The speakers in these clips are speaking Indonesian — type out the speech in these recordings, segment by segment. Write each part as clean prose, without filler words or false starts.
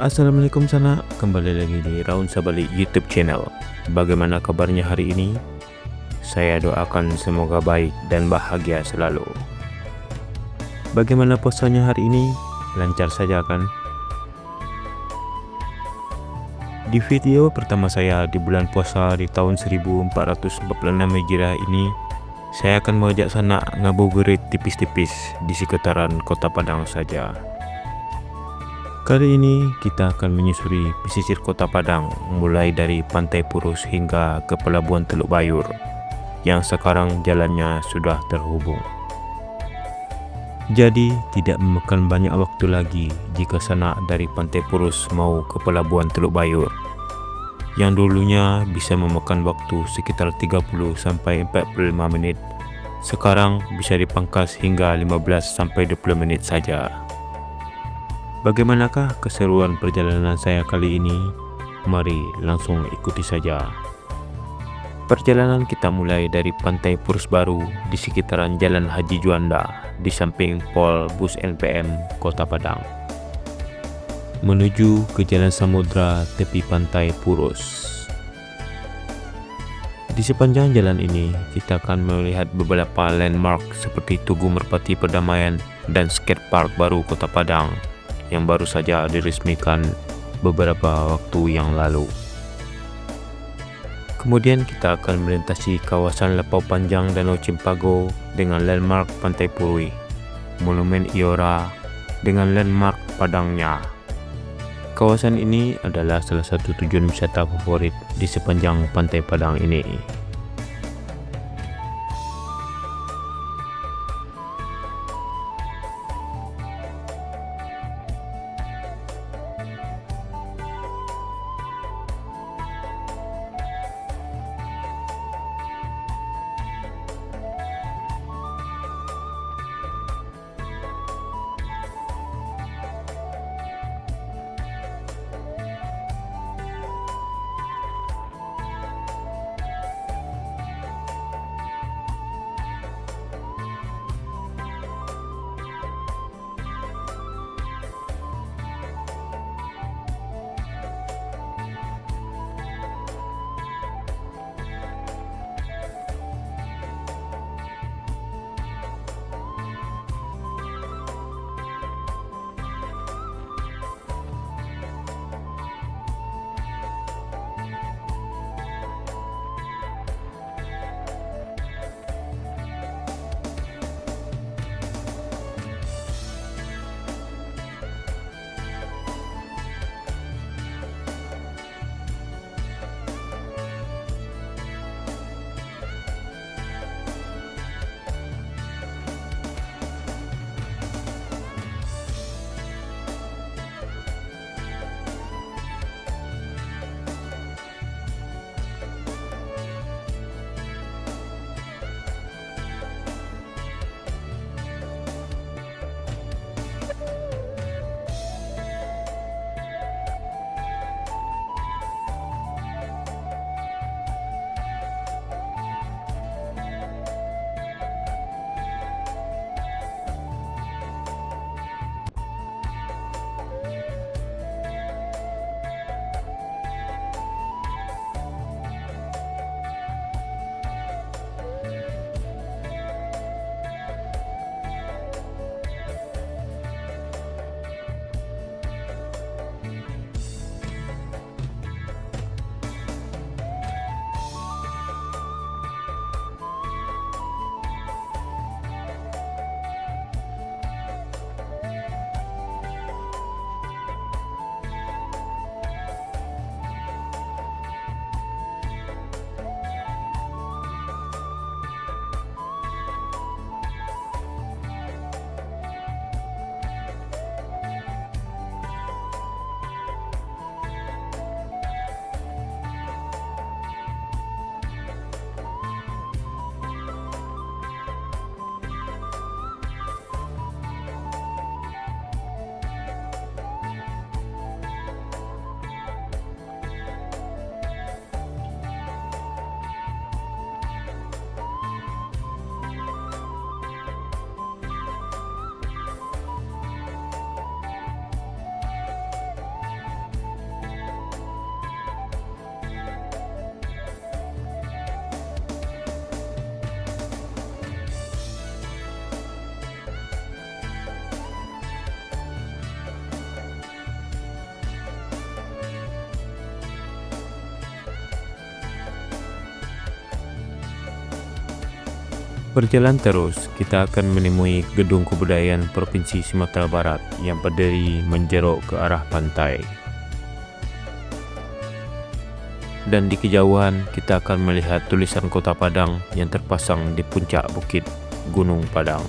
Assalamualaikum sana, kembali lagi di Raun Sabali YouTube channel. Bagaimana kabarnya hari ini? Saya doakan semoga baik dan bahagia selalu. Bagaimana puasanya hari ini? Lancar saja kan? Di video pertama saya di bulan puasa di tahun 1446 Hijriah ini, saya akan mengajak sana ngabuburit tipis-tipis di sekitaran Kota Padang saja. Kali ini kita akan menyusuri pesisir Kota Padang, mulai dari Pantai Purus hingga ke Pelabuhan Teluk Bayur, yang sekarang jalannya sudah terhubung. Jadi tidak memakan banyak waktu lagi jika sana dari Pantai Purus mau ke Pelabuhan Teluk Bayur, yang dulunya bisa memakan waktu sekitar 30-45 menit, sekarang bisa dipangkas hingga 15-20 menit saja. Bagaimanakah keseruan perjalanan saya kali ini? Mari langsung ikuti saja. Perjalanan kita mulai dari Pantai Purus Baru di sekitaran Jalan Haji Juanda di samping Pol Bus NPM Kota Padang, menuju ke Jalan Samudra tepi Pantai Purus. Di sepanjang jalan ini kita akan melihat beberapa landmark seperti Tugu Merpati Perdamaian dan Skatepark baru Kota Padang yang baru saja diresmikan beberapa waktu yang lalu. Kemudian kita akan melintasi kawasan Lepau Panjang Danau Cimpago dengan landmark Pantai Purui, Monumen Iora dengan landmark Padangnya. Kawasan ini adalah salah satu tujuan wisata favorit di sepanjang Pantai Padang ini. Berjalan terus, kita akan menemui gedung kebudayaan Provinsi Sumatera Barat yang berdiri menjerok ke arah pantai. Dan di kejauhan, kita akan melihat tulisan Kota Padang yang terpasang di puncak bukit Gunung Padang.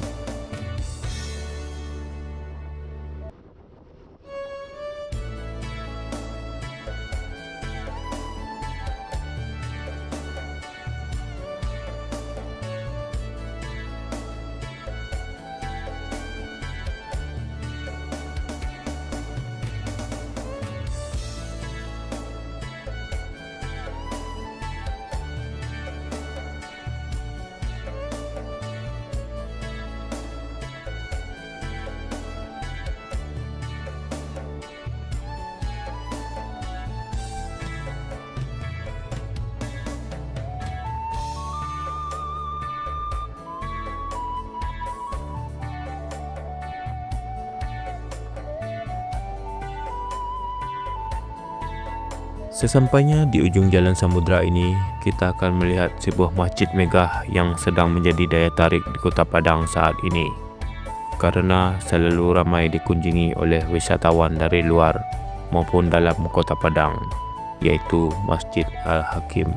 Sesampainya di ujung jalan samudra ini, kita akan melihat sebuah masjid megah yang sedang menjadi daya tarik di Kota Padang saat ini, karena selalu ramai dikunjungi oleh wisatawan dari luar maupun dalam Kota Padang, yaitu Masjid Al-Hakim.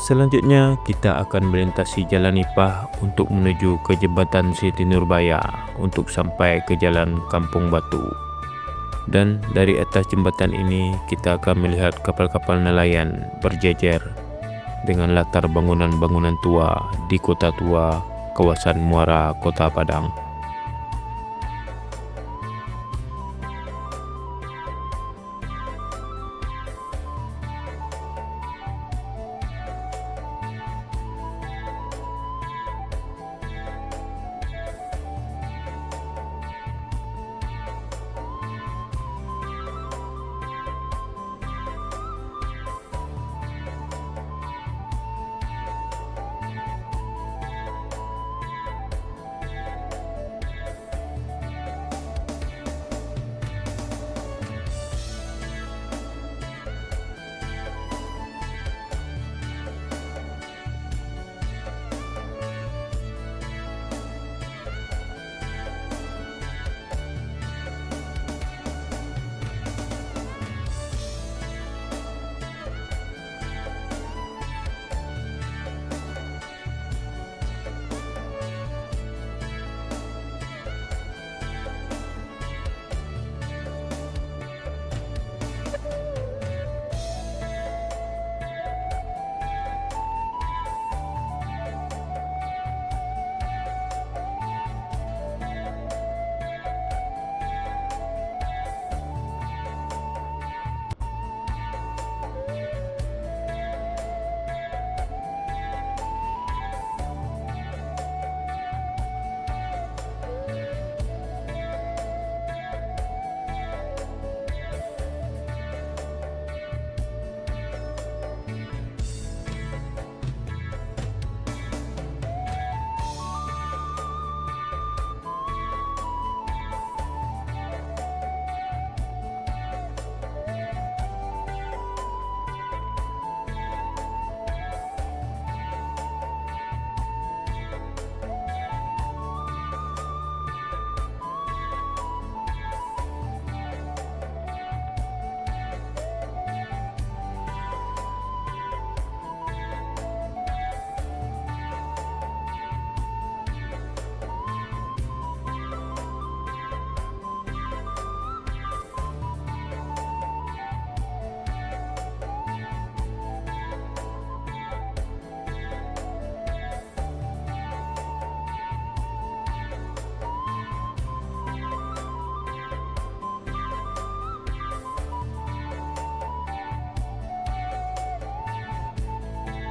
Selanjutnya, kita akan melintasi Jalan Nipah untuk menuju ke Jembatan Siti Nurbaya untuk sampai ke Jalan Kampung Batu. Dan dari atas jembatan ini, kita akan melihat kapal-kapal nelayan berjejer dengan latar bangunan-bangunan tua di Kota Tua, kawasan Muara, Kota Padang.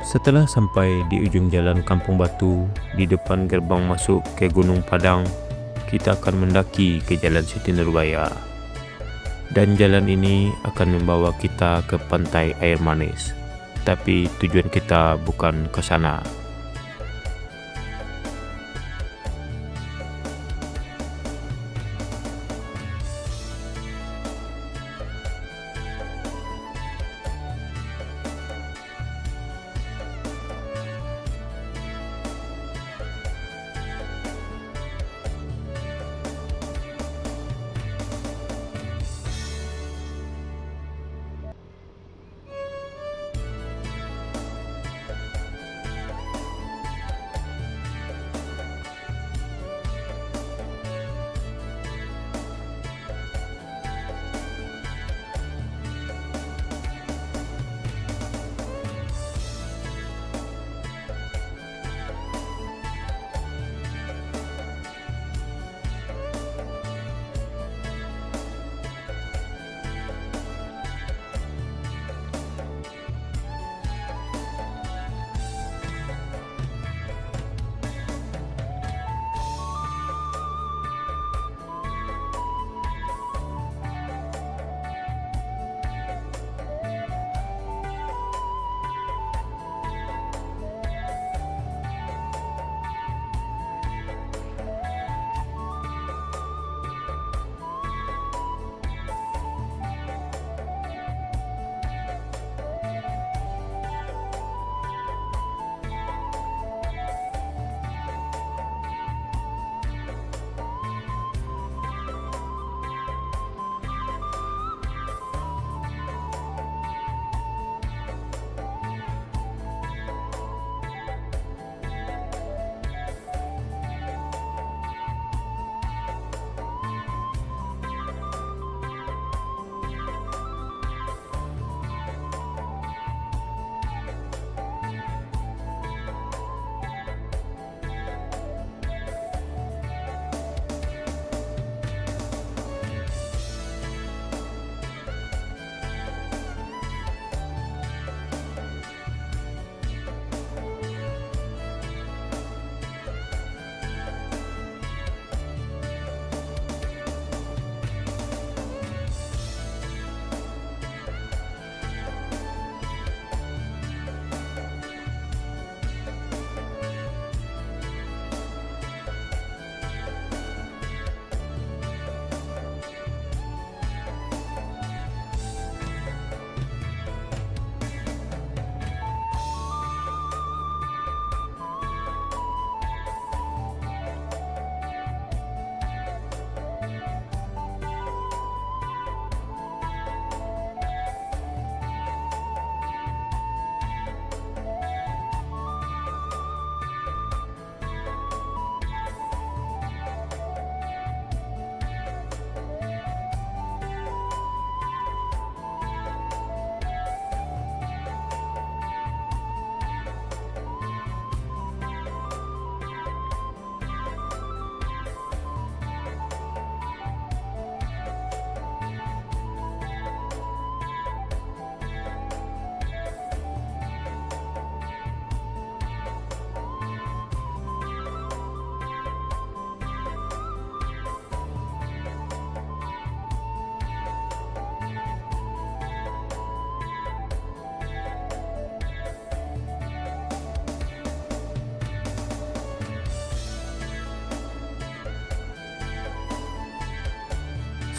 Setelah sampai di ujung jalan Kampung Batu, di depan gerbang masuk ke Gunung Padang, kita akan mendaki ke Jalan Siti Nurbaya. Dan jalan ini akan membawa kita ke pantai air manis. Tapi tujuan kita bukan ke sana.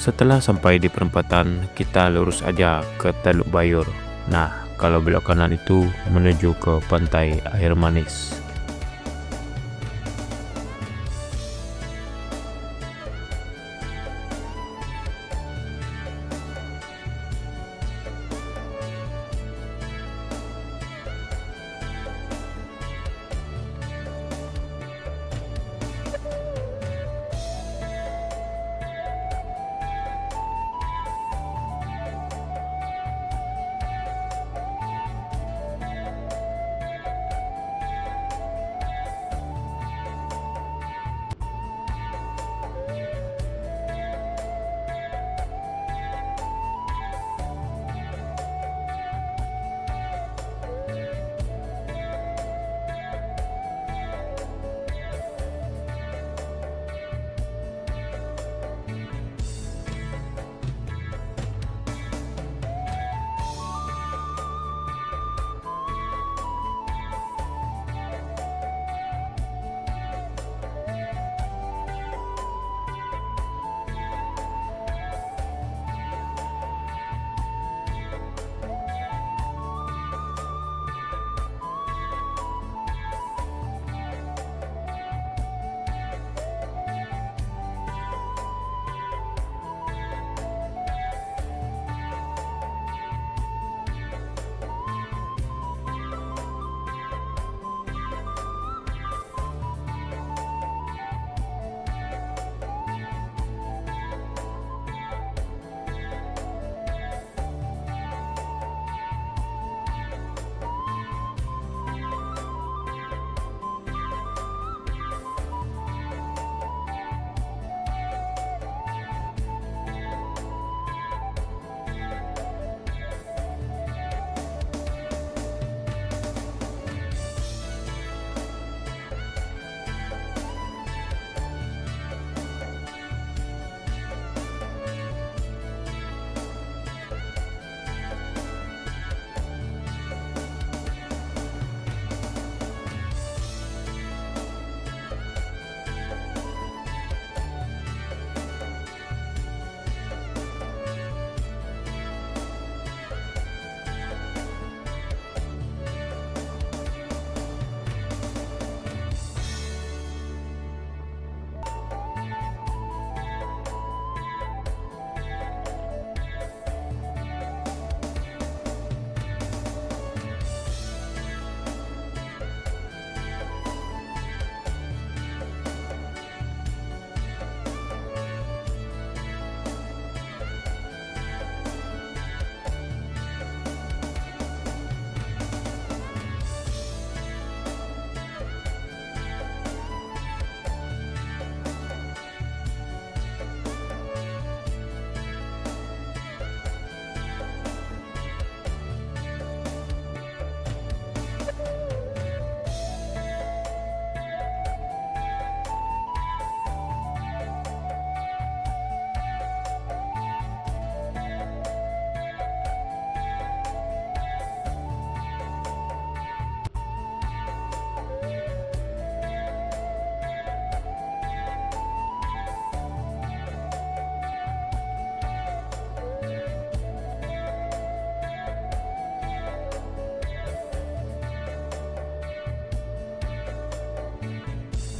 Setelah sampai di perempatan, kita lurus aja ke Teluk Bayur. Nah, kalau belok kanan itu menuju ke pantai air manis.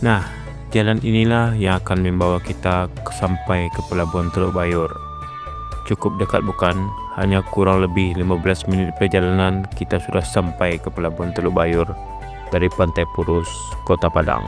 Nah, jalan inilah yang akan membawa kita sampai ke Pelabuhan Teluk Bayur. Cukup dekat bukan? Hanya kurang lebih 15 menit perjalanan kita sudah sampai ke Pelabuhan Teluk Bayur dari Pantai Purus, Kota Padang.